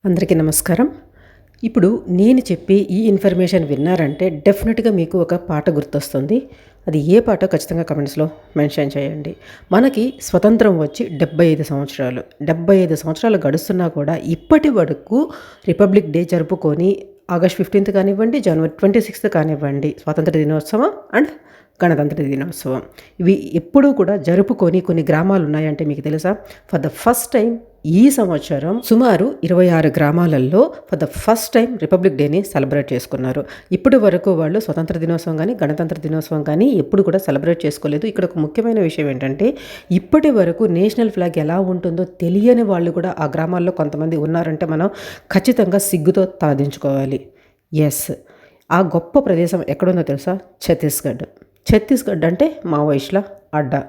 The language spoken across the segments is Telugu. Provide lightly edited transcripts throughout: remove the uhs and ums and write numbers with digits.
అందరికీ నమస్కారం. ఇప్పుడు నేను చెప్పే ఈ ఇన్ఫర్మేషన్ విన్నారంటే డెఫినెట్‌గా మీకు ఒక పాట గుర్తొస్తుంది. అది ఏ పాటో ఖచ్చితంగా కామెంట్స్‌లో మెన్షన్ చేయండి. మనకి స్వతంత్రం వచ్చి 75 సంవత్సరాలు. 75 సంవత్సరాలు గడుస్తున్నా కూడా ఇప్పటి వరకు రిపబ్లిక్ డే జరుపుకొని ఆగస్ట్ 15థ్ కానివ్వండి, జనవరి 26థ్ కానివ్వండి, స్వాతంత్ర దినోత్సవం అండ్ గణతంత్ర దినోత్సవం. ఇవి ఎప్పుడూ కూడా జరుపుకొని కొన్ని గ్రామాలు ఉన్నాయంటే మీకు తెలుసా? ఫర్ ద ఫస్ట్ టైం ఈ సంవత్సరం సుమారు 26 గ్రామాలలో for the first time republic డేని సెలబ్రేట్ చేసుకున్నారు. ఇప్పటి వరకు వాళ్ళు స్వతంత్ర దినోత్సవం కానీ, గణతంత్ర దినోత్సవం కానీ ఎప్పుడు కూడా సెలబ్రేట్ చేసుకోలేదు. ఇక్కడ ఒక ముఖ్యమైన విషయం ఏంటంటే ఇప్పటి వరకు నేషనల్ ఫ్లాగ్ ఎలా ఉంటుందో తెలియని వాళ్ళు కూడా ఆ గ్రామాల్లో కొంతమంది ఉన్నారంటే మనం ఖచ్చితంగా సిగ్గుతో తలదించుకోవాలి. ఎస్, ఆ గొప్ప ప్రదేశం ఎక్కడుందో తెలుసా? ఛత్తీస్గఢ్ అంటే మావోయిస్టుల అడ్డా.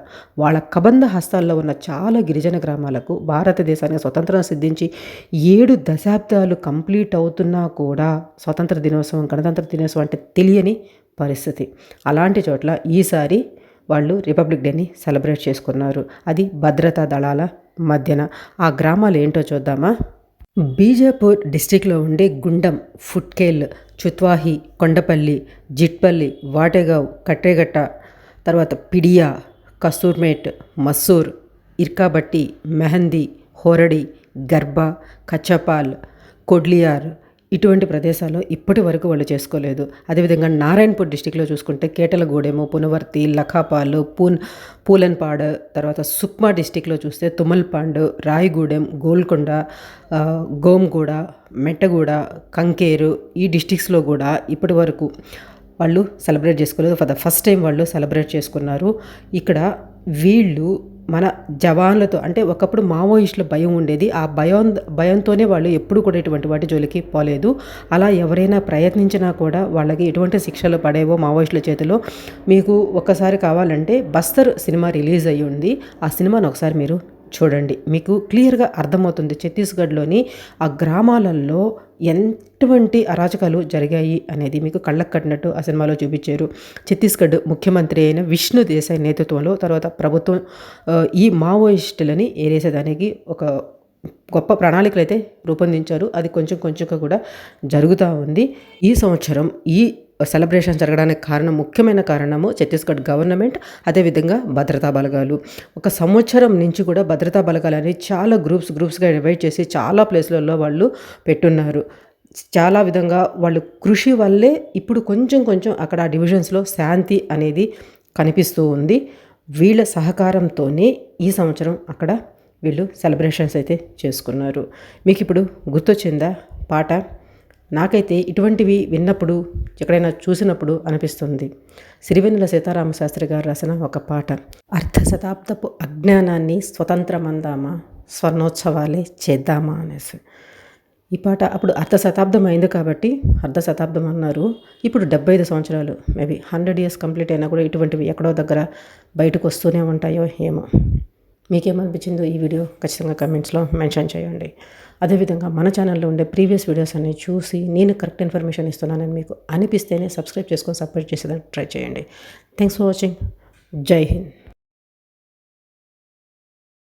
వాళ్ళ కబంధ హస్తాల్లో ఉన్న చాలా గిరిజన గ్రామాలకు భారతదేశానికి స్వతంత్రం సిద్ధించి 7 దశాబ్దాలు కంప్లీట్ అవుతున్నా కూడా స్వతంత్ర దినోత్సవం, గణతంత్ర దినోత్సవం అంటే తెలియని పరిస్థితి. అలాంటి చోట్ల ఈసారి వాళ్ళు రిపబ్లిక్ డేని సెలబ్రేట్ చేసుకున్నారు. అది భద్రతా దళాల మధ్యన. ఆ గ్రామాలు ఏంటో చూద్దామా? బీజాపూర్ డిస్టిక్లో ఉండే గుండం, ఫుట్కేల్, చుత్వాహి, కొండపల్లి, జిట్పల్లి, వాటేగావ్, కట్రేగట్ట, తర్వాత పిడియా, కస్తూర్మేట్, మస్సూర్, ఇర్కాబట్టి, మెహందీ, హోరడి, గర్బా, కచ్చపాల్, కొడ్లియార్ ఇటువంటి ప్రదేశాల్లో ఇప్పటి వరకు వాళ్ళు చేసుకోలేదు. అదేవిధంగా నారాయణపూర్ డిస్టిక్లో చూసుకుంటే కేటలగూడెము, పునవర్తి, లఖాపాలు, పూలన్పాడ్, తర్వాత సుక్మా డిస్టిక్లో చూస్తే తుమ్మల్పాండ్, రాయగూడెం, గోల్కొండ, గోమ్గూడ, మెట్టగూడ, కంకేరు ఈ డిస్టిక్స్లో కూడా ఇప్పటి వరకు వాళ్ళు సెలబ్రేట్ చేసుకోలేదు. ఫర్ ద ఫస్ట్ టైం వాళ్ళు సెలబ్రేట్ చేసుకున్నారు. ఇక్కడ వీళ్ళు మన జవాన్లతో అంటే ఒకప్పుడు మావోయిస్టుల భయం ఉండేది. ఆ భయంతోనే వాళ్ళు ఎప్పుడు కూడా ఇటువంటి వాటి జోలికి పోలేదు. అలా ఎవరైనా ప్రయత్నించినా కూడా వాళ్ళకి ఎటువంటి శిక్షలు పడేవో మావోయిస్టుల చేతిలో. మీకు ఒక్కసారి కావాలంటే బస్తర్ సినిమా రిలీజ్ అయ్యి ఉంది. ఆ సినిమాను ఒకసారి మీరు చూడండి, మీకు క్లియర్గా అర్థమవుతుంది ఛత్తీస్గఢ్లోని ఆ గ్రామాలలో ఎటువంటి అరాచకాలు జరిగాయి అనేది మీకు కళ్ళకు కట్టినట్టు ఆ సినిమాలో చూపించారు. ఛత్తీస్గఢ్ ముఖ్యమంత్రి అయిన విష్ణు దేశాయ్ నేతృత్వంలో తర్వాత ప్రభుత్వం ఈ మావోయిస్టులని ఏరేసేదానికి ఒక గొప్ప ప్రణాళికలు అయితే రూపొందించారు. అది కొంచెం కొంచెంగా కూడా జరుగుతూ ఉంది. ఈ సంవత్సరం ఈ సెలబ్రేషన్ జరగడానికి ముఖ్యమైన కారణము ఛత్తీస్గఢ్ గవర్నమెంట్, అదేవిధంగా భద్రతా బలగాలు. ఒక సంవత్సరం నుంచి కూడా భద్రతా బలగాలని చాలా గ్రూప్స్గా డివైడ్ చేసి చాలా ప్లేస్లలో వాళ్ళు పెట్టున్నారు. చాలా విధంగా వాళ్ళు కృషి వల్లే ఇప్పుడు కొంచెం అక్కడ డివిజన్స్లో శాంతి అనేది కనిపిస్తూ ఉంది. వీళ్ళ సహకారంతోనే ఈ సంవత్సరం అక్కడ వీళ్ళు సెలబ్రేషన్స్ అయితే చేసుకున్నారు. మీకు ఇప్పుడు గుర్తొచ్చిందా పాట? నాకైతే ఇటువంటివి విన్నప్పుడు ఎక్కడైనా చూసినప్పుడు అనిపిస్తుంది సిరివెన్నెల సీతారామశాస్త్రి గారు రాసిన ఒక పాట, అర్ధ శతాబ్దపు అజ్ఞానాన్ని స్వతంత్రమందామా, స్వర్ణోత్సవాలే చేద్దామా అనేసి. ఈ పాట అప్పుడు అర్ధ శతాబ్దం అయింది కాబట్టి అర్ధ శతాబ్దం అన్నారు. ఇప్పుడు 75 సంవత్సరాలు, మేబీ 100 years కంప్లీట్ అయినా కూడా ఇటువంటివి ఎక్కడో దగ్గర బయటకు వస్తూనే ఉంటాయో ఏమో. మీకేమనిపించిందో ఈ వీడియో ఖచ్చితంగా కమెంట్స్లో మెన్షన్ చేయండి. అదేవిధంగా మన ఛానల్లో ఉండే ప్రీవియస్ వీడియోస్ అన్ని చూసి నేను కరెక్ట్ ఇన్ఫర్మేషన్ ఇస్తున్నానని మీకు అనిపిస్తేనే సబ్స్క్రైబ్ చేసుకొని సపోర్ట్ చేసేదానికి ట్రై చేయండి. Thanks for watching. జై హింద్.